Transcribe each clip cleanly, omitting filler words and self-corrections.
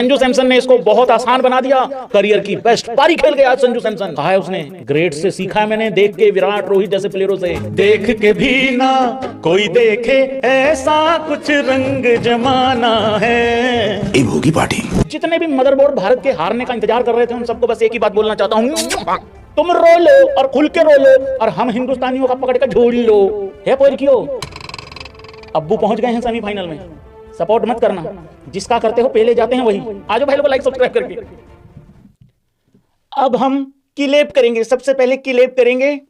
संजू सैमसन ने इसको बहुत आसान बना दिया, करियर की बेस्ट पारी खेल गया आज संजू सैमसन। कहा है उसने, ग्रेट से सीखा है मैंने, देख के विराट रोहित जैसे प्लेयरों से। देख के भी ना कोई देखे, ऐसा कुछ रंग जमाना है। अब होगी पार्टी। जितने भी मदरबोर्ड भारत के हारने का इंतजार कर रहे थे, उन सबको बस एक ही बात बोलना चाहता हूं, तुम रो लो और खुल के रो लो और हम हिंदुस्तानियों का पकड़ कर झोल लो। है पोर क्यों? अब्बू पहुंच गए हैं सेमीफाइनल में। सपोर्ट मत करना, जिसका करते हो पहले जाते हैं वही। आज भाई लोग लाइक सब्सक्राइब करके। अब हम किलेप करेंगे, सबसे पहले किलेप करेंगे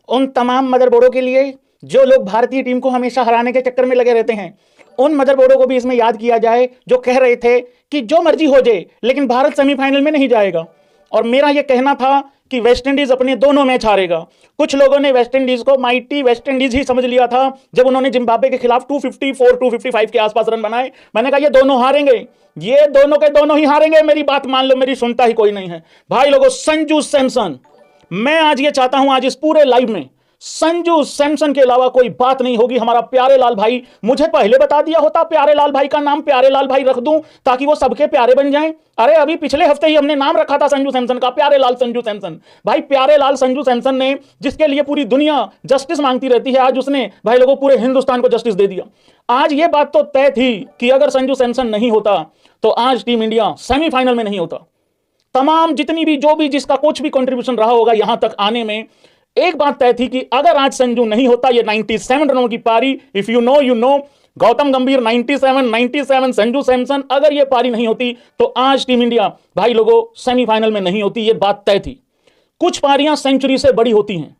उन तमाम मदरबोर्डों के लिए जो लोग भारतीय टीम को हमेशा हराने के चक्कर में लगे रहते हैं। उन मदरबोर्डों को भी इसमें याद किया जाए जो कह रहे थे कि जो मर्जी हो जाए लेकिन भारत सेमीफाइनल में नहीं जाएगा। और मेरा यह कहना था कि वेस्टइंडीज अपने दोनों मैच हारेगा। कुछ लोगों ने वेस्टइंडीज को माइटी वेस्टइंडीज ही समझ लिया था जब उन्होंने जिम्बाब्वे के खिलाफ 254 255 के आसपास रन बनाए। मैंने कहा ये दोनों हारेंगे, ये दोनों के दोनों ही हारेंगे। मेरी बात मान लो, मेरी सुनता ही कोई नहीं है भाई लोगों। संजू सैमसन, मैं आज ये चाहता हूं, आज इस पूरे लाइव में संजू सैमसन के अलावा कोई बात नहीं होगी। हमारा प्यारे लाल भाई, मुझे पहले बता दिया होता प्यारे लाल भाई का नाम प्यारे लाल भाई रख दूं ताकि वो सबके प्यारे बन जाएं। अरे अभी पिछले हफ्ते ही हमने नाम रखा था संजू सैमसन का, प्यारे लाल संजू सैमसन। भाई प्यारे लाल संजू सैमसन ने, जिसके लिए पूरी दुनिया जस्टिस मांगती रहती है, आज उसने भाई लोगों पूरे हिंदुस्तान को जस्टिस दे दिया। आज ये बात तो तय थी कि अगर संजू सैमसन नहीं होता तो आज टीम इंडिया सेमीफाइनल में नहीं होता। तमाम जितनी भी जो भी जिसका कुछ भी कंट्रीब्यूशन रहा होगा यहां तक आने में, एक बात तय थी कि अगर आज संजू नहीं होता, ये 97 रनों की पारी, if you know you know, Gautam गंभीर 97, संजू सैमसन, अगर ये पारी नहीं होती तो आज टीम इंडिया भाई लोगों सेमीफाइनल में नहीं होती। ये बात तय थी। कुछ पारियां सेंचुरी से बड़ी होती हैं,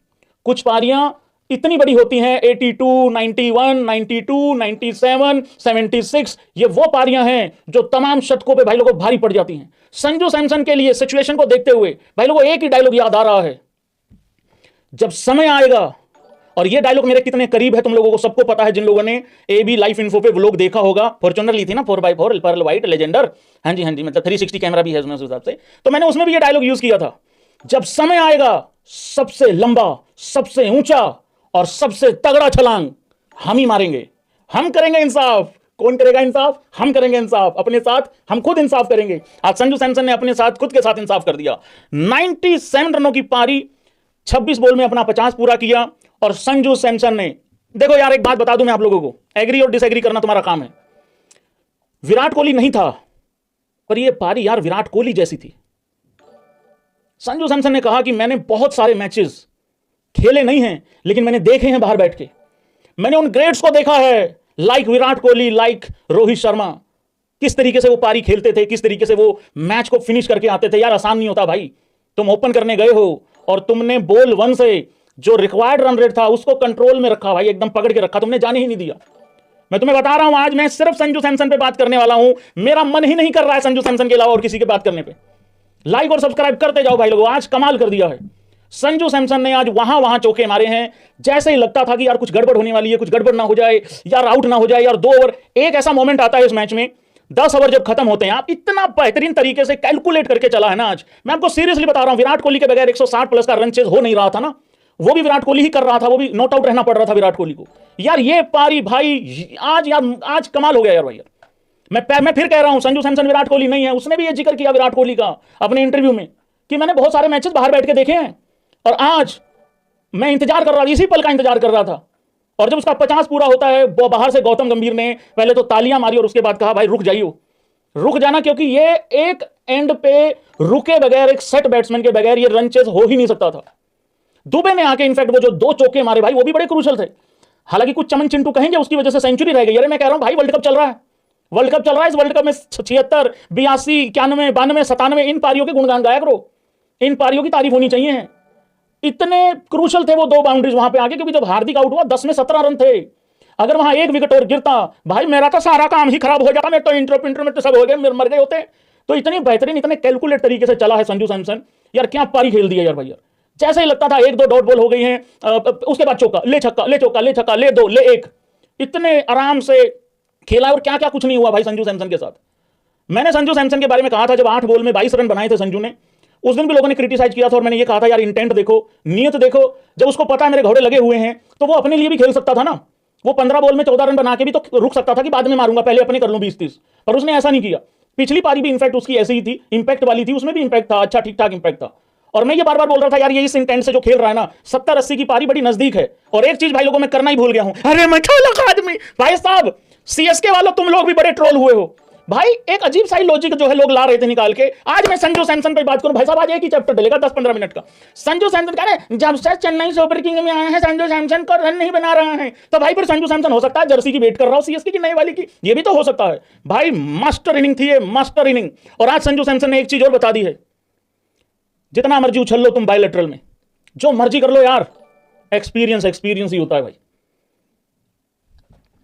कुछ पारियां इतनी बड़ी होती हैं 82, 91, 92, 97, 76। ये वो पारियां हैं जो तमाम शतकों पे भाई लोगों भारी पड़ जाती हैं। संजू सैमसन के लिए सिचुएशन को देखते हुए भाई लोगों एक ही डायलॉग याद आ रहा है, जब समय आएगा। और ये डायलॉग मेरे कितने करीब है तुम लोगों को सबको पता है, जिन लोगों ने एबी लाइफ इन्फो पे व्लॉग देखा होगा। फॉर्च्यूनर ली थी ना 4x4 पर्ल व्हाइट लेजेंडर, हाँ जी मतलब 360 कैमरा भी है उसमें, उस हिसाब से तो मैंने उसमें भी ये डायलॉग यूज किया था। जब समय आएगा सबसे लंबा, सबसे ऊंचा और सबसे तगड़ा छलांग हम ही मारेंगे। हम करेंगे इंसाफ। कौन करेगा इंसाफ? हम करेंगे इंसाफ। अपने साथ हम खुद इंसाफ करेंगे। आज संजू सैमसन ने अपने साथ खुद के साथ इंसाफ कर दिया। 97 रनों की पारी, 26 बॉल में अपना 50 पूरा किया। और संजू सैमसन ने, देखो यार एक बात बता दूं मैं आप लोगों को, एग्री और डिसएग्री करना तुम्हारा काम है। विराट कोहली नहीं था पर यह पारी यार विराट कोहली जैसी थी। संजू सैमसन ने कहा कि मैंने बहुत सारे मैचेस खेले नहीं हैं लेकिन मैंने देखे हैं बाहर बैठ के। मैंने उन ग्रेट्स को देखा है, लाइक विराट कोहली, लाइक रोहित शर्मा, किस तरीके से वो पारी खेलते थे, किस तरीके से वो मैच को फिनिश करके आते थे। यार आसान नहीं होता भाई। तुम ओपन करने गए हो और तुमने बॉल 1 से जो रिक्वायर्ड रन रेट था उसको कंट्रोल में रखा भाई, एकदम पकड़ के रखा, तुमने जाने ही नहीं दिया। मैं तुम्हें बता रहा हूं, आज मैं सिर्फ संजू सैमसन पे बात करने वाला हूं। मेरा मन ही नहीं कर रहा है संजू सैमसन के अलावा और किसी के बात करने पे। लाइक और सब्सक्राइब करते जाओ भाई लोगों। आज कमाल कर दिया है संजू सैमसन ने। आज वहां चौके मारे हैं, जैसे ही लगता था कि यार कुछ गड़बड़ होने वाली है, कुछ गड़बड़ ना हो जाए यार, आउट ना हो जाए यार 2 ओवर। एक ऐसा मोमेंट आता है इस मैच में, 10 ओवर जब खत्म होते हैं, आप इतना बेहतरीन तरीके से कैलकुलेट करके चला है ना आज। मैं आपको सीरियसली बता रहा हूं, विराट कोहली के बगैर 160 प्लस का रन चेज हो नहीं रहा था ना, वो भी विराट कोहली ही कर रहा था, वो भी नॉट आउट रहना पड़ रहा था विराट कोहली को। यार ये पारी भाई आज कमाल हो गया यार भाई। यार मैं फिर कह रहा हूं, संजू सैमसन विराट कोहली नहीं है। उसने भी ये जिक्र किया विराट कोहली का अपने इंटरव्यू में कि मैंने बहुत सारे मैचेस बाहर बैठ के देखे हैं और आज मैं इंतजार कर रहा था, इसी पल का इंतजार कर रहा था। और जब उसका 50 पूरा होता है, वो बाहर से गौतम गंभीर ने पहले तो तालियां मारी और उसके बाद कहा भाई रुक जाइए, रुक जाना, क्योंकि ये एक एंड पे रुके बगैर, एक सेट बैट्समैन के बगैर ये रन चेज हो ही नहीं सकता था। दुबे ने आके इनफैक्ट वो जो 2 चौके मारे भाई, वो भी बड़े क्रूशल थे। हालांकि कुछ चमन चिंटू कहेंगे उसकी वजह से सेंचुरी रह गई। अरे मैं कह रहा हूं भाई वर्ल्ड कप चल रहा है, वर्ल्ड कप चल रहा है। इस वर्ल्ड कप में 76, 82, 91, 92, 97 इन पारियों के गुणगान गाया करो, इन पारियों की तारीफ होनी चाहिए। इतने क्रूशल थे वो 2 बाउंड्रीज वहां पे आगे, क्योंकि जब हार्दिक आउट हुआ 10 में 17 रन थे। अगर वहां 1 विकेट और गिरता भाई मेरा तो सारा काम ही खराब हो जाता, मैं तो इंटर में तो सब हो गए, मर गए होते। तो इतनी बेहतरीन, इतने कैलकुलेट तरीके से चला है संजू सैमसन। यार क्या पारी खेल दी है यार भाई। यार जैसे ही लगता था 1-2 डॉट बॉल हो गई हैं, उसके बाद चौका, ले छक्का, ले चौका, ले छक्का, ले 2, ले 1, इतने आराम से खेला। और क्या क्या कुछ नहीं हुआ भाई संजू सैमसन के साथ। मैंने संजू सैमसन के बारे में कहा था, जब 8 बॉल में 22 रन बनाए थे संजू ने, उस दिन भी लोगों ने क्रिटिसाइज किया था और मैंने ये कहा था यार इंटेंट देखो, नियत देखो। जब उसको पता है मेरे घोड़े लगे हुए हैं तो वो अपने लिए भी खेल सकता था ना। वो 15 बॉल में 14 रन बना के भी तो रुक सकता था कि बाद में मारूंगा, पहले अपने कर लूं 20-30, पर उसने ऐसा नहीं किया। पिछली पारी भी इनफैक्ट उसकी ऐसी ही थी, इंपैक्ट वाली थी, उसमें भी इंपैक्ट था, अच्छा ठीक ठाक इंपैक्ट था। और मैं ये बार बार बोल रहा था यार ये इस इंटेंट से जो खेल रहा है ना, 70-80 की पारी बड़ी नजदीक है। और एक चीज भाई लोगों मैं करना ही भूल गया हूं, अरे मैं चालक आदमी, भाई साहब सीएसके वालों तुम लोग भी बड़े ट्रोल हुए हो भाई। एक अजीब सा लॉजिक जो है लोग ला रहे थे निकाल के। आज मैं संजू सैमसन पे बात करूं भाई साहब, आज एक ही चैप्टर डलेगा 10-15 मिनट का। संजू सैमसन कह रहे जब से चेन्नई सुपर किंग में आया है संजू सैमसन को रन नहीं बना रहा है, तो भाई फिर संजू सैमसन हो सकता है जर्सी की वेट कर रहा हो सीएसके की नई वाली की, ये भी तो हो सकता है भाई। मास्टर इनिंग थी ये, मास्टर इनिंग। और आज संजू सैमसन ने एक चीज और बता दी है, जितना मर्जी उछल लो तुम बायलैटरल में, जो मर्जी कर लो यार, एक्सपीरियंस एक्सपीरियंस ही होता है भाई।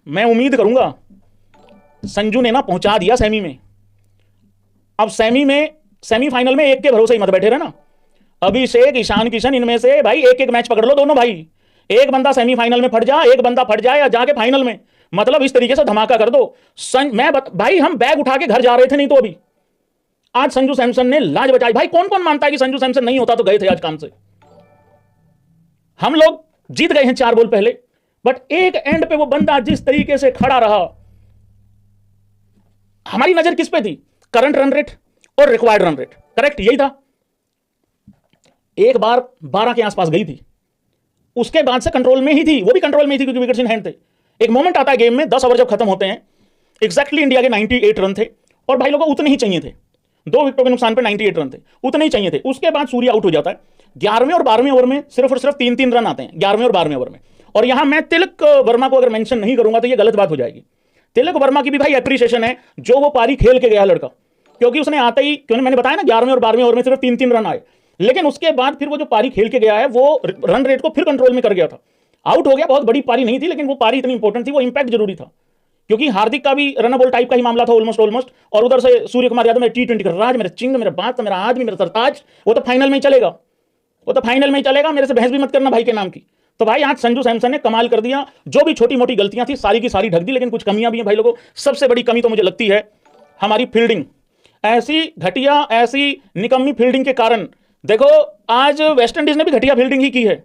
मैं उम्मीद करूंगा संजू ने ना पहुंचा दिया सेमी में। अब सेमीफाइनल में एक के भरोसे ही मत बैठे रहना। अभिषेक, ईशान किशन, इनमें से भाई एक एक मैच पकड़ लो दोनों भाई। एक बंदा सेमीफाइनल में फट जा, एक बंदा फट जाए या जाके फाइनल में, मतलब इस तरीके से धमाका कर दो। भाई हम बैग उठा के घर जा रहे थे, नहीं तो अभी आज संजू सैमसन ने लाज बचाई। भाई कौन कौन मानता है कि संजू सैमसन नहीं होता तो गए थे आज काम से। हम लोग जीत गए हैं 4 बॉल पहले, बट एक एंड पे वो बंदा जिस तरीके से खड़ा रहा, हमारी नजर किस पे थी? करंट रन रेट और रिक्वायर्ड रन रेट, करेक्ट यही था। एक बार 12 के आसपास गई थी, उसके बाद से कंट्रोल में ही थी, वो भी कंट्रोल में ही थी क्योंकि विकेट्स इन हैंड थे। एक मोमेंट आता है गेम में, 10 ओवर जब खत्म होते हैं, एग्जैक्टली इंडिया के 98 रन थे और भाई लोगों उतने ही चाहिए थे, 2 विकेटों के नुकसान पे 98 रन थे, उतने ही चाहिए थे। उसके बाद सूर्य आउट हो जाता है। 11वें और 12वें ओवर में सिर्फ और सिर्फ 3-3 रन आते हैं, 11वें और 12वें ओवर में। और यहां मैं तिलक वर्मा को अगर मेंशन नहीं करूंगा तो यह गलत बात हो जाएगी। तिलक वर्मा की भी भाई एप्रिसिएशन है, जो वो पारी खेल के गया लड़का, क्योंकि उसने आते ही, क्योंकि मैंने बताया ना 11वें और 12वें ओवर में सिर्फ 3-3 रन आए, लेकिन उसके बाद फिर वो जो पारी खेल के गया है वो रन रेट को फिर कंट्रोल में कर गया था। आउट हो गया, बहुत बड़ी पारी नहीं थी, लेकिन वो पारी इतनी इंपॉर्टेंट थी, वो इंपैक्ट जरूरी था, क्योंकि हार्दिक का भी रनअबल टाइप का ही मामला था ऑलमोस्ट। और उधर से सूर्य कुमार यादव, मेरे T20 का राज, मेरे चिंग, मेरा बात, मेरा आदमी, मेरा सरताज, वो तो फाइनल में ही चलेगा, वो तो फाइनल में ही चलेगा। मेरे से बहस भी मत करना भाई के नाम की। तो भाई आज संजू सैमसन ने कमाल कर दिया। जो भी छोटी मोटी गलतियां थी सारी की सारी ढक दी, लेकिन कुछ कमियां भी हैं भाई लोगों। सबसे बड़ी कमी तो मुझे लगती है हमारी फील्डिंग, ऐसी घटिया, ऐसी निकम्मी फील्डिंग के कारण। देखो आज वेस्ट इंडीज ने भी घटिया फील्डिंग ही की है।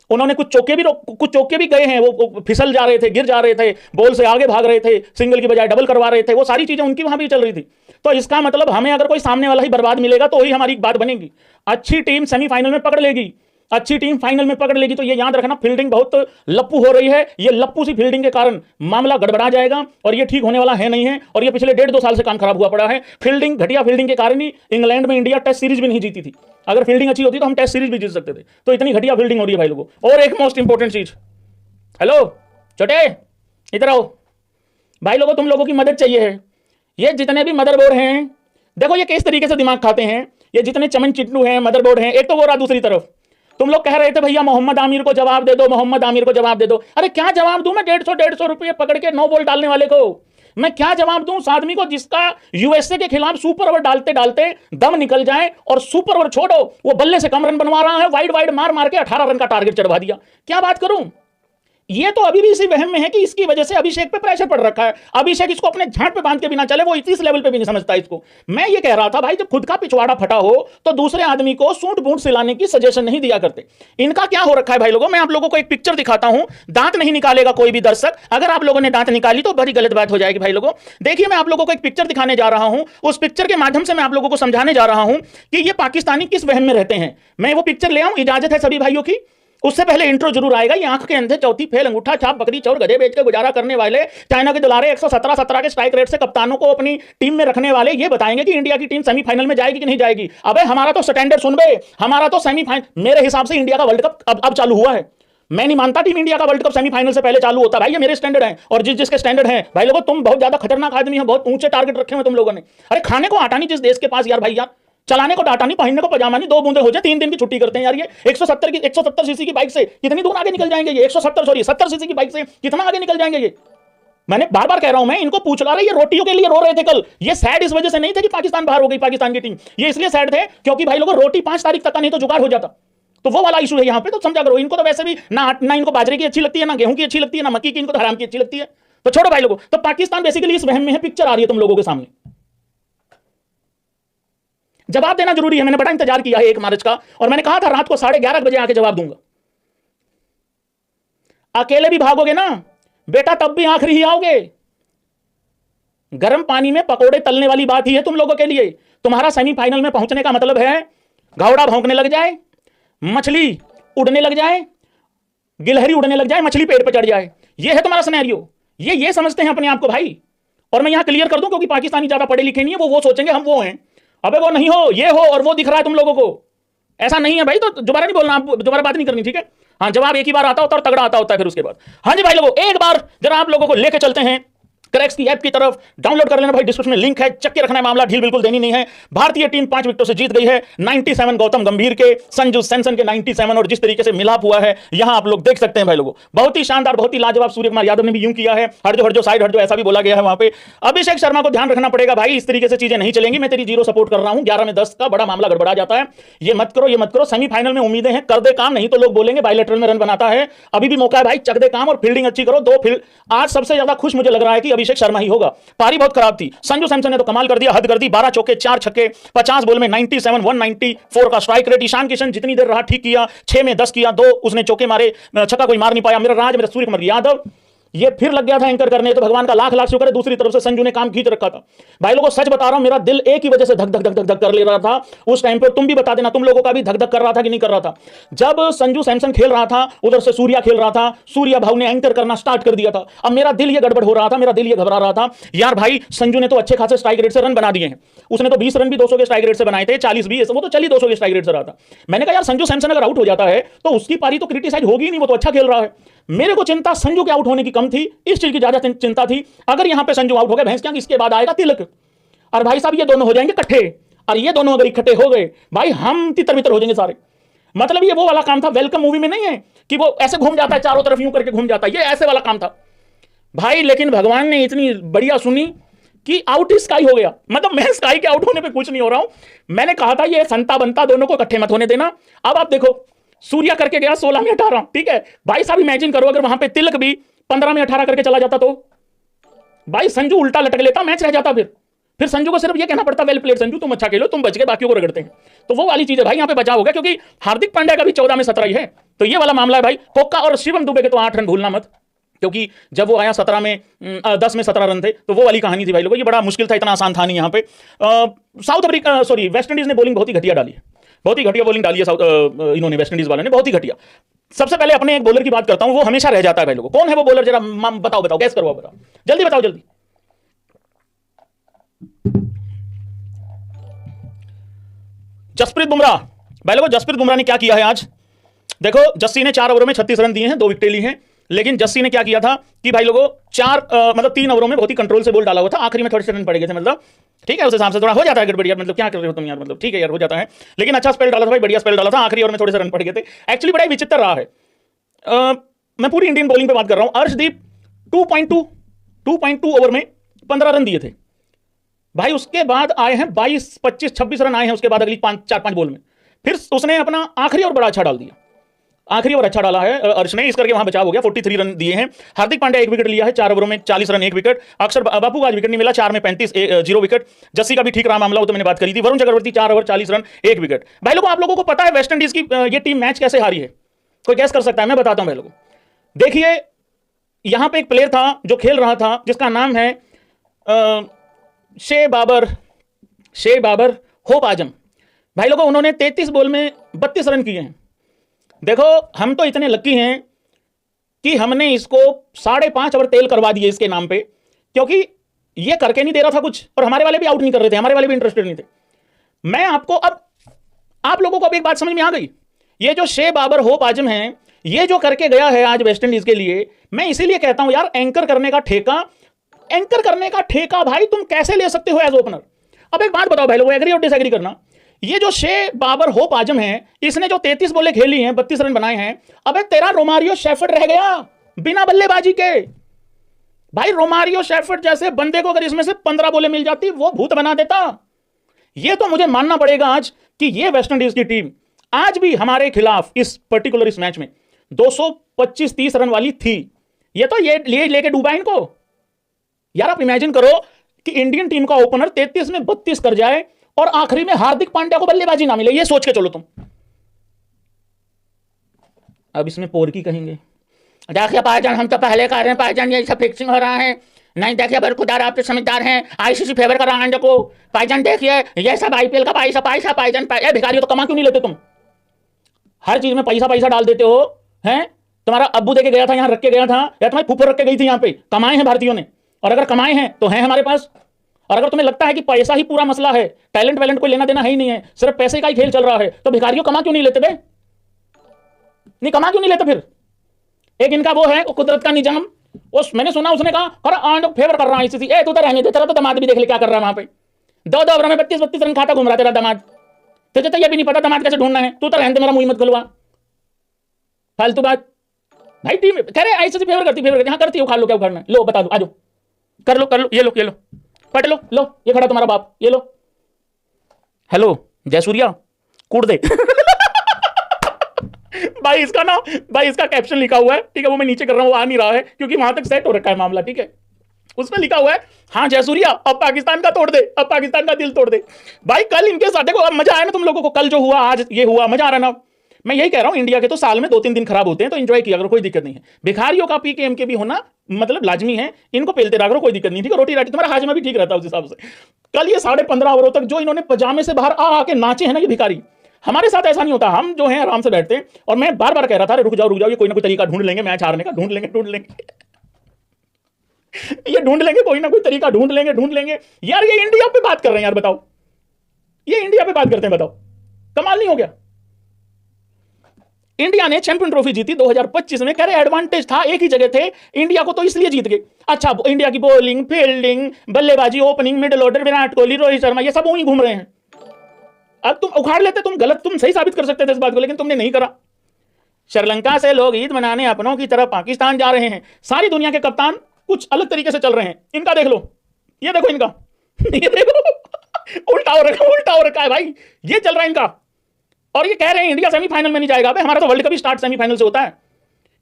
उन्होंने कुछ चौके भी गए हैं, वो फिसल जा रहे थे, गिर जा रहे थे, बॉल से आगे भाग रहे थे, सिंगल की बजाय डबल करवा रहे थे, वो सारी चीजें उनकी वहां भी चल रही थी। तो इसका मतलब हमें अगर कोई सामने वाला ही बर्बाद मिलेगा तो ही हमारी बात बनेगी। अच्छी टीम सेमीफाइनल में पकड़ लेगी, अच्छी टीम फाइनल में पकड़ लेगी, तो ये याद रखना फील्डिंग बहुत लप्पू हो रही है। ये लप्पू सी फील्डिंग के कारण मामला गड़बड़ा जाएगा और ये ठीक होने वाला है नहीं है। और ये पिछले 1.5-2 साल से काम खराब हुआ पड़ा है। फील्डिंग, घटिया फील्डिंग के कारण ही इंग्लैंड में इंडिया टेस्ट सीरीज भी नहीं जीती थी। अगर फील्डिंग अच्छी होती तो हम टेस्ट सीरीज भी जीत सकते थे। तो इतनी घटिया फील्डिंग हो रही है भाई लोगों। और एक मोस्ट इंपॉर्टेंट चीज, हेलो छोटे इधर आओ भाई लोगों, तुम लोगों की मदद चाहिए है। ये जितने भी मदरबोर्ड हैं, देखो ये किस तरीके से दिमाग खाते हैं। ये जितने चमन चिट्टू हैं, मदरबोर्ड हैं, एक तो वो रहा, दूसरी तरफ तुम लोग कह रहे थे भैया मोहम्मद आमिर को जवाब दे दो, मोहम्मद आमिर को जवाब दे दो। अरे क्या जवाब दूं मैं 150 रुपये पकड़ के 9 बॉल डालने वाले को? मैं क्या जवाब दूं उस आदमी को जिसका यूएसए के खिलाफ सुपर ओवर डालते डालते दम निकल जाए, और सुपर ओवर छोड़ो वो बल्ले से कम रन बनवा रहा है, वाइड मार मार के 18 रन का टारगेट चढ़वा दिया। क्या बात करूं? ये तो अभी भी इसी वहम में है कि इसकी वजह से अभिषेक पे प्रेशर पड़ रखा है। अभिषेक इसको अपने झांट पे बांध के बिना चले, वो इस लेवल पे भी नहीं समझता इसको। मैं ये कह रहा था भाई, जब खुद का पिछवाड़ा फटा हो तो दूसरे आदमी को सूट बूट सिलाने की सजेशन नहीं दिया करते। इनका क्या हो रखा है भाई लोगों, मैं आप लोगों को एक पिक्चर दिखाता हूं। दांत नहीं निकालेगा कोई भी दर्शक, अगर आप लोगों ने दांत निकाली तो बड़ी गलत बात हो जाएगी भाई लोगों। देखिए मैं आप लोगों को एक पिक्चर दिखाने जा रहा हूं, उस पिक्चर के माध्यम से मैं आप लोगों को समझाने जा रहा हूं कि ये पाकिस्तानी किस वहम में रहते हैं। मैं वो पिक्चर ले आऊं, इजाजत है सभी भाइयों की? उससे पहले इंट्रो जरूर आएगा। ये आंख के अंधे, चौथी फेल, अंगूठा छाप, बकरी चौर, गधे बेच के गुजारा करने वाले, चाइना के दुलारे 117 के स्ट्राइक रेट से कप्तानों को अपनी टीम में रखने वाले, ये बताएंगे कि इंडिया की टीम सेमीफाइनल में जाएगी कि नहीं जाएगी। अबे हमारा तो स्टैंडर्ड सुन बे, हमारा तो सेमीफाइनल, मेरे हिसाब से इंडिया का वर्ल्ड कप अब चालू हुआ है। मैं नहीं मानता टीम इंडिया का वर्ल्ड कप सेमीफाइनल से पहले चालू होता। भाई ये मेरे स्टैंडर्ड हैं, और जिसके स्टैंडर्ड हैं भाई लोगों, तुम बहुत ज्यादा खतरनाक आदमी हो, बहुत ऊंचे टारगेट रखे हुए तुम लोगों ने। अरे खाने को आटा नहीं जिस देश के पास यार, भाई यार चलाने को डाटा नहीं, पहनने को पजामा नहीं, 2 बूंदे हो जाए 3 दिन की छुट्टी करते हैं यार। ये 170 सीसी की बाइक से कितनी दूर आगे निकल जाएंगे ये? 70 सीसी की बाइक से कितना आगे निकल जाएंगे ये? मैंने बार बार कह रहा हूं, मैं इनको पूछ रहा, ये रोटियों के लिए रो रहे थे कल। ये सैड इस वजह से नहीं थे कि पाकिस्तान बाहर हो गई, पाकिस्तान की टीम, ये इसलिए सैड थे क्योंकि भाई लोगों रोटी 5 तारीख तक का नहीं तो जुगाड़ हो जाता। तो वो वाला इशू है यहाँ पे, तो समझा करो। इनको तो वैसे भी ना इनको बाजरे की अच्छी लगती है, ना गेहूं की अच्छी लगती है, ना मक्की की, इनको तो हराम की अच्छी लगती है। तो छोड़ो भाई लोगों। तो पाकिस्तान बेसिकली इस वहम में है। पिक्चर आ रही है तुम लोगों के सामने, जवाब देना जरूरी है। मैंने बड़ा इंतजार किया है 1 मार्च का, और मैंने कहा था रात को 11:30 बजे आके जवाब दूंगा। अकेले भी भागोगे ना बेटा, तब भी आखिरी ही आओगे। गर्म पानी में पकोड़े तलने वाली बात ही है तुम लोगों के लिए। तुम्हारा सेमीफाइनल में पहुंचने का मतलब है घोड़ा भौंकने लग जाए, मछली उड़ने लग जाए, गिलहरी उड़ने लग जाए, मछली पेड़ पर चढ़ जाए। ये है तुम्हारा सिनेरियो। ये समझते हैं अपने आप को भाई। और मैं यहां क्लियर कर दूं, क्योंकि पाकिस्तानी ज्यादा पढ़े लिखे नहीं है, वो सोचेंगे हम वो हैं। अबे वो नहीं हो, ये हो, और वो दिख रहा है तुम लोगों को। ऐसा नहीं है भाई, तो दोबारा नहीं बोलना, दोबारा बात नहीं करनी, ठीक है। हाँ, जवाब एक ही बार आता होता है और तगड़ा आता होता है फिर उसके बाद। हाँ जी भाई लोगों, एक बार जरा आप लोगों को लेके चलते हैं क्रैक्स की ऐप की तरफ। डाउनलोड कर लेना भाई, डिस्क्रिप्शन में लिंक है। चक्के रखना है, मामला ढील बिल्कुल देनी नहीं है। भारतीय टीम 5 विकेटों से जीत गई है। 97 गौतम गंभीर के, संजू सैमसन के 97, और जिस तरीके से मिलाप हुआ है यहां आप लोग देख सकते हैं भाई लोगों, बहुत ही शानदार, बहुत ही लाजवाब। सूर्य कुमार यादव ने भी यूं किया है, हट जो साइड हट जो, ऐसा भी बोला गया है वहां पे। अभिषेक शर्मा को ध्यान रखना पड़ेगा भाई, इस तरीके से चीजें नहीं चलेंगी। मैं तेरी 0 सपोर्ट कर रहा हूं, 11 में 10 का बड़ा मामला गड़बड़ा जाता है। ये मत करो। सेमीफाइनल में उम्मीदें हैं, कर दे काम, नहीं तो लोग बोलेंगे बायलैटरल में रन बनाता है। अभी भी मौका है भाई, चक दे काम और फील्डिंग अच्छी करो। आज सबसे ज्यादा खुश मुझे लग रहा है कि अभिषेक शर्मा ही होगा। पारी बहुत खराब थी, संजू सैमसन ने तो कमाल कर दिया, हद कर दी। 12 चौके 4 छक्के, 50 बॉल में 97, 194 का स्ट्राइक रेट। ईशान किशन जितनी देर रहा ठीक किया, 6 में 10 किया, 2 उसने चौके मारे, छक्का कोई मार नहीं पाया। मेरा सूर्य कुमार यादव ये फिर लग गया था एंकर करने, तो भगवान का लाख लाख शुक्र है दूसरी तरफ से संजू ने काम खींच रखा था। भाई लोगों सच बता रहा हूं, मेरा दिल एक ही वजह से धक धक धक धक धक कर ले रहा था उस टाइम पर। तुम भी बता देना, तुम लोगों का भी धक धक कर रहा था कि नहीं कर रहा था? जब संजू सैमसन खेल रहा था, उधर से सूर्या खेल रहा था, सूर्या भाव ने एंकर करना स्टार्ट कर दिया था। अब मेरा दिल ये गड़बड़ हो रहा था, मेरा दिल ये घबरा रहा था यार। भाई संजू ने तो अच्छे खासे स्ट्राइक रेट से रन बना दिए हैं, उसने तो 20 रन भी 200 के स्ट्राइक रेट से बनाए थे, 40 भी, वो तो चलिए 200 के स्ट्राइक रेट से रहा था। मैंने कहा यार संजू सैमसन अगर आउट हो जाता है तो उसकी पारी तो क्रिटिसाइज होगी नहीं, वो तो अच्छा खेल रहा है। मेरे को चिंता संजू के आउट होने की कम थी, इस चीज की ज्यादा चिंता थी अगर यहां पे संजू आउट हो गए भैंस क्या, इसके बाद आएगा तिलक, और भाई साहब ये दोनों हो जाएंगे इकट्ठे, और ये दोनों अगर इकट्ठे हो गए भाई हम तितर बितर हो जाएंगे सारे। मतलब ये वो वाला काम था, वेलकम मूवी में नहीं है कि वो ऐसे घूम जाता है चारों तरफ यूं करके घूम जाता है, ये ऐसे वाला काम था भाई। लेकिन भगवान ने इतनी बढ़िया सुनी कि आउट ही स्काई हो गया। मतलब मैं स्काई के आउट होने पे कुछ नहीं हो रहा हूं। मैंने कहा था ये संता बनता दोनों को इकट्ठे मत होने देना। अब आप देखो, सूर्या करके गया 16 में 18, ठीक है भाई साहब। इमेजिन करो अगर वहां पे तिलक भी 15 में 18 करके चला जाता तो भाई संजू उल्टा लटक लेता, मैच रह जाता। फिर संजू को सिर्फ ये कहना पड़ता वेल प्लेड संजू, तुम अच्छा खेलो, तुम बच गए, बाकियों को रगड़ते हैं। तो वो वाली चीज है भाई, यहाँ पे बचाव हो गया, क्योंकि हार्दिक पांड्या का भी 14 में 17 ही है। तो ये वाला मामला है भाई। कोक्का और शिवम दुबे के तो 8 रन भूलना मत, क्योंकि जब वो आया 17 में 10 में 17 रन थे, तो वो वाली कहानी थी भाई लोगों। ये बड़ा मुश्किल था, इतना आसान था नहीं यहाँ पे। वेस्ट इंडीज ने बॉलिंग बहुत ही घटिया डाली है, बहुत ही घटिया बॉलिंग डाली है इन्होंने, वेस्ट इंडीज वालों ने बहुत ही घटिया। सबसे पहले अपने एक बॉलर की बात करता हूं, वो हमेशा रह जाता है भाई लोगों। कौन है वो बॉलर, जरा बताओ, गैस करो, बताओ जल्दी, बताओ जल्दी। जसप्रीत बुमराह। भाई लोगों जसप्रीत बुमराह ने क्या किया है आज देखो। जस्सी ने 4 ओवरों में 36 रन दिए हैं, 2 विकेटें ली हैं। लेकिन जस्सी ने क्या किया था कि भाई लोगों 3 ओवरों में बहुत ही कंट्रोल से बॉल डाला हुआ था, आखिरी में थोड़े से रन पड़ गए थे। मतलब ठीक है, उस हिसाब से थोड़ा हो जाता है गड़बड़ यार, मतलब क्या कर रहे हो तुम यार, मतलब ठीक है यार हो जाता है। लेकिन अच्छा स्पेल डाला था भाई, बढ़िया स्पेल डाला था, आखिरी ओवर में थोड़े से रन पड़ गए थे। एक्चुअली बड़ा विचित्र रहा है। मैं पूरी इंडियन बॉलिंग पे बात कर रहा हूं। अर्शदीप 2.2 ओवर में 15 रन दिए थे भाई। उसके बाद आए हैं 22, 25, 26 रन आए हैं उसके बाद अगली 4-5 बॉल में। फिर उसने अपना आखिरी ओवर बड़ा अच्छा डाल दिया, आखिरी ओवर अच्छा डाला है अर्श ने, इस करके वहां बचाव हो गया। 43 रन दिए हैं। हार्दिक पांड्या 1 विकेट लिया है, 4 ओवरों में 40 रन 1 विकेट। अक्षर बापू को आज विकेट नहीं मिला, 4 में 35 0 विकेट। जस्सी का भी ठीक रहा मामला, वो तो मैंने बात करी थी। Varun Chakravarthy 4 over 40 run 1 wicket. भाई लोगों आप लोगों को पता है वेस्ट इंडीज की ये टीम मैच कैसे हारी है? कोई गैस कर सकता है? मैं बताता हूं भाई लोगों। देखिए यहां पे एक प्लेयर था जो खेल रहा था, जिसका नाम है शे बाबर होप आजम। भाई लोगों उन्होंने 33 बॉल में 32 रन किए हैं। देखो हम तो इतने लकी हैं कि हमने इसको 5.5 ओवर तेल करवा दिए इसके नाम पे, क्योंकि ये करके नहीं दे रहा था कुछ, और हमारे वाले भी आउट नहीं कर रहे थे, हमारे वाले भी इंटरेस्टेड नहीं थे। मैं आपको अब आप लोगों को अब एक बात समझ में आ गई, ये जो शे बाबर होप आजम है, ये जो करके गया है आज वेस्ट इंडीज के लिए, मैं इसीलिए कहता हूं यार एंकर करने का ठेका भाई तुम कैसे ले सकते हो एज ओपनर? अब एक बात बताओ भाई लोगों, एग्री और डिसएग्री करना। ये जो शे बाबर होप आजम है, इसने जो 33 बॉलें खेली हैं, 32 रन बनाए हैं। अबे तेरा रोमारियो शेफर्ड रह गया बिना बल्लेबाजी के। भाई रोमारियो शेफर्ड जैसे बंदे को अगर इसमें से 15 बॉलें मिल जाती, वो भूत बना देता। ये तो मुझे मानना पड़ेगा आज कि ये वेस्ट इंडीज की टीम आज भी हमारे खिलाफ इस मैच में 225-30 रन वाली थी। ये तो ये लेके डूबा इनको। यार आप इमेजिन करो कि इंडियन टीम का ओपनर 33 में 32 कर जाए और आखिरी में हार्दिक पांड्या को बल्लेबाजी ना मिले। ये सोच के चलो तुम। अब इसमें पोर की कहेंगे, देखिए भाईजान हम तो पहले कह रहे हैं भाईजान ये सब फिक्सिंग हो रहा है, नहीं देखिए बरखुदार आप तो समझदार हैं, आईसीसी फेवर कर रहा है को भाईजान, देखिए ये सब आईपीएल का पैसा पैसा भाईजान, भिखारियों तो कमा क्यों नहीं लेते तुम? हर चीज में पैसा पैसा डाल देते हो हैं। तुम्हारा अब्बू देके गया था, यहाँ रख के गया था, या तुम्हारी फूफो रख के गई थी यहाँ पे। कमाए हैं भारतीयों ने, और अगर कमाए हैं तो हैं हमारे पास। और अगर तुम्हें लगता है कि पैसा ही पूरा मसला है, टैलेंट वैलेंट कोई लेना देना है ही नहीं है, सिर्फ पैसे का ही खेल चल रहा है, तो भिखारियों कमा क्यों नहीं लेते बे? नहीं कमा क्यों नहीं लेते फिर? एक इनका वो है कुदरत का निजाम, उस मैंने सुना उसने कहा फेवर कर रहा है आईसीसी। तू तो रहने दे, तेरा तो दामाद भी देख ले क्या कर रहा है वहां पे। 2 ओवर में 32 रन खाता घूम रहा तेरा दामाद। तुझे तो ये भी नहीं पता दामाद कैसे ढूंढना है। तू तो रहने दे, मेरा मुंह मत खुलवा, फालतू बात। भाई टीम कह रहे आईसीसी फेवर करती हाँ करती हो, खा लो क्या उखाड़ना है, लो बता दो, आ जाओ कर लो, ये लो पट लो, ये खड़ा तुम्हारा बाप, ये लो। हेलो जयसूर्या कूट दे। भाई इसका कैप्शन लिखा हुआ है, ठीक है, वो मैं नीचे कर रहा हूं, वो आ नहीं रहा है क्योंकि वहां तक सेट हो रखा है मामला, ठीक है। उसमें लिखा हुआ है, हाँ जयसूर्या अब पाकिस्तान का तोड़ दे, अब पाकिस्तान का दिल तोड़ दे। भाई कल इनके साथ देखो, अब मजा आया ना तुम लोगों को, कल जो हुआ आज ये हुआ, मजा आ रहा ना। मैं यही कह रहा हूं, इंडिया के तो साल में 2-3 दिन खराब होते हैं, तो एंजॉय किया करो, कोई दिक्कत नहीं है। भिखारियों का पीके एमके भी होना मतलब लाजमी है, इनको पेलते रहा करो, कोई दिक्कत नहीं, ठीक है। रोटी राटी तुम्हारा हाजमा भी ठीक रहता है उस हिसाब से। कल ये 15.5 ओवरों तक जो इन्होंने पजामे से बाहर आके नाचे हैं ना ये भिखारी, हमारे साथ ऐसा नहीं होता। हम जो हैं आराम से बैठते हैं, और मैं बार बार कह रहा था रुक जाओ, ये कोई ना कोई तरीका ढूंढ लेंगे मैच हारने का, ढूंढ लेंगे ये ढूंढ लेंगे, कोई ना कोई तरीका ढूंढ लेंगे। यार ये इंडिया पे बात कर रहे हैं यार, बताओ ये इंडिया पे बात करते हैं, बताओ कमाल नहीं हो गया। इंडिया ने चैंपियन ट्रॉफी जीती 2025 में, कह रहे एडवांटेज था, एक ही जगह थे इंडिया को, तो इसलिए जीत गए। अच्छा इंडिया की बॉलिंग, फील्डिंग, बल्लेबाजी, opening, middle order, Virat Kohli, Rohit Sharma, ये सब वहीं घूम रहे हैं। अब तुम उखाड़ लेते, तुम गलत, तुम सही साबित कर सकते थे इस बात को, लेकिन तुमने नहीं करा। श्रीलंका से लोग ईद मनाने अपनों की तरफ पाकिस्तान जा रहे हैं। सारी दुनिया के कप्तान कुछ अलग तरीके से चल रहे हैं। इनका देख लो, ये देखो इनका, ये देखो उल्टा हो रखा है भाई, ये चल रहा है इनका। और ये कह रहे हैं इंडिया सेमीफाइनल में नहीं जाएगा। भाई हमारा तो वर्ल्ड कप ही स्टार्ट सेमीफाइनल से होता है।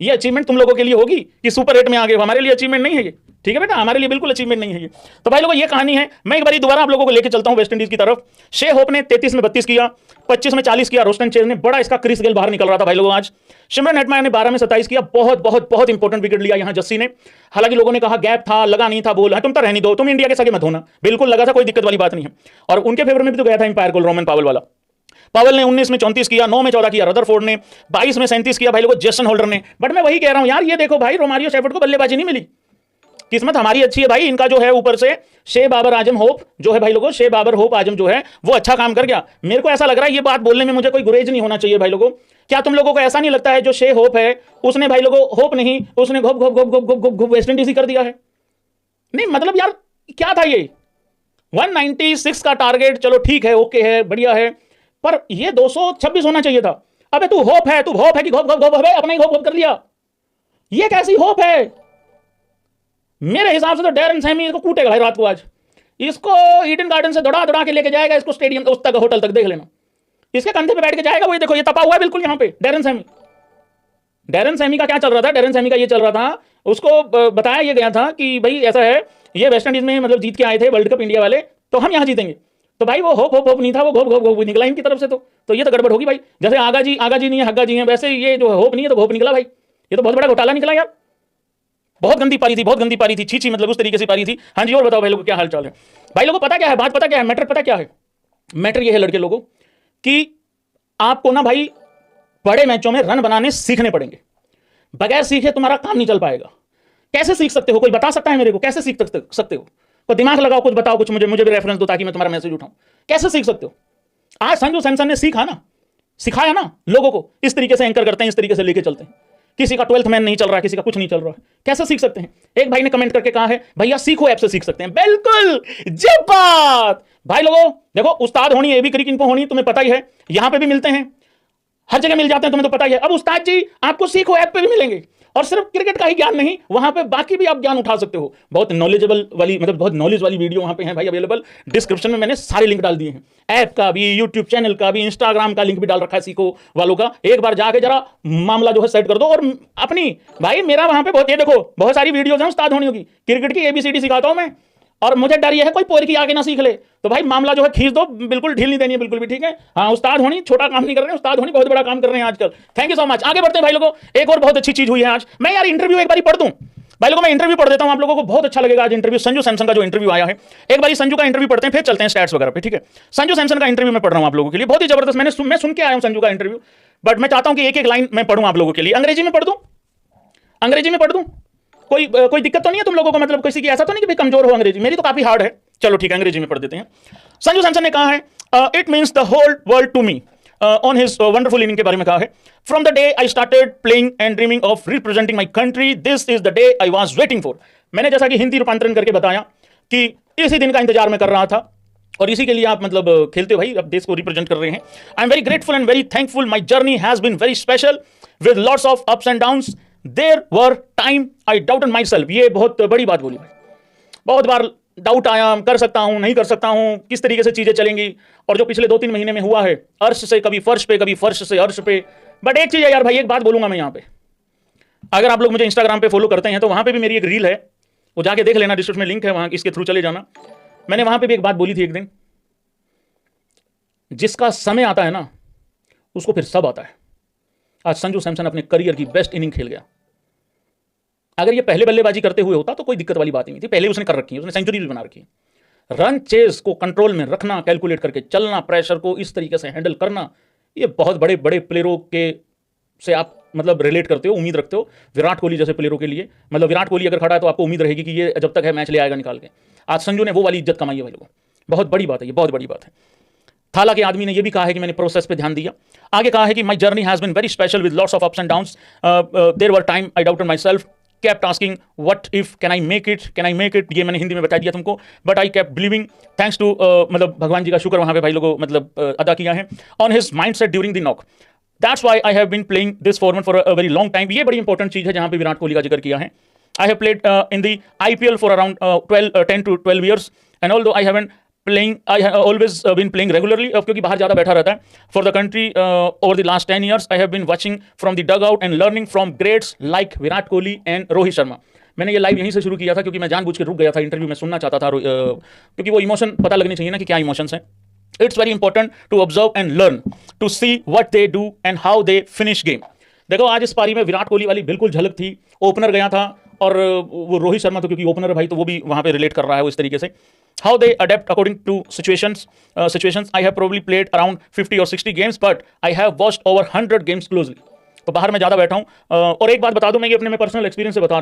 ये अचीवमेंट तुम लोगों के लिए होगी कि सुपर 8 में आ गए, हमारे लिए अचीवमेंट नहीं है ये, ठीक है बेटा, हमारे लिए बिल्कुल अचीवमेंट नहीं है ये। तो भाई लोगों ये कहानी है। मैं एक बार दोबारा आप लोगों को लेकर चलता हूं वेस्ट इंडीज की तरफ। शे होप ने 33 में 32 किया, 25 में 40 किया। रोस्टन चेज ने बड़ा इसका क्रिस गेल बाहर निकल रहा था भाई लोगों आज। सिमरन हेटमायर ने 12 में 27 किया। बहुत इंपॉर्टेंट विकेट लिया यहां जस्सी ने। हालांकि लोगों ने कहा गैप था, लगा नहीं था, बोल तुम तो रहनी दो, तुम इंडिया के सगे मत होना, बिल्कुल लगा था, कोई दिक्कत वाली बात नहीं है। और उनके फेवर में भी तो गया था एम्पायर गोल रोमन पावल वाला। पावल ने 19 में 34 किया, 9 में 14 किया रदरफोर्ड ने, 22 में 37 किया भाई लोगों जेसन होल्डर ने। बट मैं वही कह रहा हूं यार, ये देखो भाई रोमारियो शेफर्ड को बल्लेबाजी नहीं मिली, किस्मत हमारी अच्छी है भाई। इनका जो है ऊपर से शे बाबर आजम होप जो है भाई लोगों, शे बाबर होप आजम जो है वो अच्छा काम कर गया। मेरे को ऐसा लग रहा है, ये बात बोलने में मुझे कोई गुरेज नहीं होना चाहिए भाई लोगों। क्या तुम लोगों को ऐसा नहीं लगता है जो शे होप है उसने भाई लोगों, होप नहीं, उसने घोप वेस्ट इंडीज कर दिया है? नहीं मतलब यार क्या था ये, 196 का टारगेट, चलो ठीक है, ओके है, बढ़िया है, पर ये 226 होना चाहिए था। अबे तू होप है कि घोप अपना ही घोप कर लिया, ये कैसी होप है? मेरे हिसाब से तो डैरन सैमी इसको कूटेगा भाई रात को आज। इसको ईडन गार्डन से दौड़ा के लेके जाएगा इसको स्टेडियम उस तक, होटल तक, देख लेना इसके कंधे पे बैठ के जाएगा। वो देखो ये तपा हुआ है बिल्कुल यहाँ पे डैरन सैमी का क्या चल रहा था? डैरन सैमी का ये चल रहा था, उसको बताया ये गया था कि भाई ऐसा है, ये वेस्ट इंडीज में मतलब जीत के आए थे वर्ल्ड कप इंडिया वाले, तो हम यहाँ जीतेंगे। तो भाई वो होप नहीं था, वो घोप निकला इनकी तरफ से। तो ये तो गड़बड़ होगी भाई। जैसे आगा जी नहीं है, हग्गा जी है, वैसे ये जो होप नहीं है तो घोप निकला भाई। ये तो बहुत बड़ा घोटाला निकला यार। बहुत गंदी पारी थी, छी मतलब उस तरीके से पारी थी। हाँ जी और बताओ भाई लोगों क्या हाल चाल है? भाई लोगों पता क्या है, बात पता क्या है, मैटर पता क्या है? मैटर ये है लड़के लोगों कि आपको ना भाई बड़े मैचों में रन बनाने सीखने पड़ेंगे। बगैर सीखे तुम्हारा काम नहीं चल पाएगा। कैसे सीख सकते हो? कोई बता सकता है मेरे को कैसे सीख सकते हो? तो दिमाग लगाओ, कुछ बताओ, कुछ मुझे भी रेफरेंस दो ताकि मैं तुम्हारा मैसेज उठाऊं। कैसे सीख सकते हो? आज संजू सैमसन ने सिखाया ना लोगों को, इस तरीके से एंकर करते हैं, इस तरीके से लेके चलते हैं। किसी का 12th मैन नहीं चल रहा है, किसी का कुछ नहीं चल रहा है, कैसे सीख सकते हैं? एक भाई ने कमेंट करके कहा है भैया सीखो ऐप से सीख सकते हैं। बिल्कुल जी बात भाई लोगों। देखो उस्ताद होनी, एबी क्रिक इनको होनी, तुम्हें पता ही है, यहां पे भी मिलते हैं, हर जगह मिल जाते हैं, तुम्हें तो पता ही है। अब उस्ताद जी आपको सीखो ऐप पे भी मिलेंगे, और सिर्फ क्रिकेट का ही ज्ञान नहीं, वहां पे बाकी भी आप ज्ञान उठा सकते हो। बहुत नॉलेजेबल वाली, मतलब बहुत नॉलेज वाली वीडियो वहां पे है भाई अवेलेबल। डिस्क्रिप्शन में मैंने सारे लिंक डाल दिए हैं, ऐप का भी, यूट्यूब चैनल का भी, इंस्टाग्राम का लिंक भी डाल रखा है सीखो वालों का। एक बार जाके जरा मामला जो है सेट कर दो। और अपनी भाई मेरा वहां पे बहुत, ये देखो बहुत सारी वीडियोज हैं उस्ताद होनी होगी, क्रिकेट की ABCD सिखाता हूं मैं। और मुझे डर यह है कोई पोर की आगे ना सीख ले, तो भाई मामला जो है खींच दो, बिल्कुल ढील नहीं देनी है, बिल्कुल भी, ठीक है। हाँ उस्ताद होनी छोटा काम नहीं कर रहे हैं, उस्ताद होनी बहुत बड़ा काम कर रहे हैं आजकल। Thank you so much. आगे बढ़ते हैं भाई लोगों। एक और बहुत अच्छी चीज हुई है आज। मैं यार इंटरव्यू एक बार पढ़ दूं भाई लोगों मैं इंटरव्यू पढ़ देता हूं, आप लोगों को बहुत अच्छा लगेगा आज इंटरव्यू। संजू सैमसन का जो इंटरव्यू आया है, एक बारी संजू का इंटरव्यू पढ़ते हैं, फिर चलते हैं स्टैट्स वगैरह पे, ठीक है। संजू सैमसन का इंटरव्यू मैं पढ़ रहा हूं आप लोगों के लिए, बहुत ही जबरदस्त। मैं सुन के आया हूं संजू का इंटरव्यू, बट मैं चाहता हूं कि एक एक लाइन मैं पढ़ूं आप लोगों के लिए। अंग्रेजी में पढ़ दूं, अंग्रेजी में पढ़ दूं, कोई दिक्कत तो नहीं है तुम लोगों को? मतलब किसी की ऐसा तो नहीं कि भाई कमजोर हो अंग्रेजी, मेरी तो काफी हार्ड है। चलो ठीक है, अंग्रेजी में पढ़ देते हैं। संजू सैमसन ने कहा है, it means the whole world to me, on his wonderful inning के बारे में कहा है, from the day I started playing and dreaming of representing my country, this is the day I was waiting for. मैंने जैसा कि हिंदी रूपांतरण करके बताया कि इसी दिन का इंतजार मैं कर रहा था, और इसी के लिए आप मतलब खेलते हो भाई, अब देश को रिप्रेजेंट कर रहे हैं। I am very grateful and very thankful, my journey has been very special with lots of ups and downs, there were time I doubted myself. ये बहुत बड़ी बात बोली भाई, बहुत बार डाउट आया, कर सकता हूं नहीं कर सकता हूं, किस तरीके से चीजें चलेंगी। और जो पिछले 2-3 महीने में हुआ है, अर्श से कभी फर्श पे, कभी फर्श से अर्श पे। बट एक चीज है यार भाई, एक बात बोलूंगा मैं यहां पे, अगर आप लोग मुझे इंस्टाग्राम पे फॉलो करते हैं तो वहां पे भी मेरी एक रील है, वो जाके देख लेना, डिस्क्रिप्शन में लिंक है, वहां इसके थ्रू चले जाना। मैंने वहां पे भी एक बात बोली थी एक दिन, जिसका समय आता है ना उसको फिर सब आता है। आज संजू सैमसन अपने करियर की बेस्ट इनिंग खेल गया। अगर ये पहले बल्लेबाजी करते हुए होता तो कोई दिक्कत वाली बात ही नहीं थी, पहले उसने कर रखी है, उसने सेंचुरी भी बना रखी है। रन चेज को कंट्रोल में रखना, कैलकुलेट करके चलना, प्रेशर को इस तरीके से हैंडल करना, ये बहुत बड़े बड़े प्लेयरों के से आप मतलब रिलेट करते हो, उम्मीद रखते हो। विराट कोहली जैसे प्लेयरों के लिए, मतलब विराट कोहली अगर खड़ा है तो आपको उम्मीद रहेगी कि ये जब तक है मैच ले आएगा निकाल के। आज संजू ने वो वाली इज्जत कमाई है भाई लोगों, बहुत बड़ी बात है, ये बहुत बड़ी बात है। थाला के आदमी ने ये भी कहा है कि मैंने प्रोसेस पे ध्यान दिया। आगे कहा है कि my journey has been very special with lots of ups and downs, there were time I doubted myself, kept asking what if, can I make it, ये मैंने हिंदी में बता दिया तुमको, but I kept believing, thanks to मतलब भगवान जी का शुक्र वहां पे भाई लोगों मतलब अदा किया है, on his mindset during the knock, that's why I have been playing this format for a very long time। ये बड़ी इंपॉर्टेंट चीज है जहां पे विराट कोहली का जिक्र किया है। I have played in the IPL for around 10 to 12 years, and although I haven't playing, I have always been playing regularly, क्योंकि बाहर ज़्यादा बैठा रहता है। For the country over the last 10 years, I have been watching from the dugout and learning from greats like Virat Kohli and Rohit Sharma. मैंने ये live यहीं से शुरू किया था क्योंकि मैं जानबूझ के रुक गया था, इंटरव्यू में सुनना चाहता था, क्योंकि वो इमोशन पता लगनी चाहिए ना कि क्या इमोशंस हैं। It's very important to observe and learn to see what they do and how they finish game. देखो आज इस पारी में विराट कोहली वाली बिल्कुल झलक थी, ओपनर गया था, और वो रोहित शर्मा तो क्योंकि ओपनर है भाई तो वो भी वहां पे रिलेट कर रहा है वो इस तरीके से। How they adapt according to situations. I have probably played around 50 और 60 games, but I have watched over 100 games closely. तो बाहर मैं ज़्यादा बैठा हूँ। और एक बात बता दूं, मैं ये अपने पर्सनल एक्सपीरियंस से बता रहा हूँ।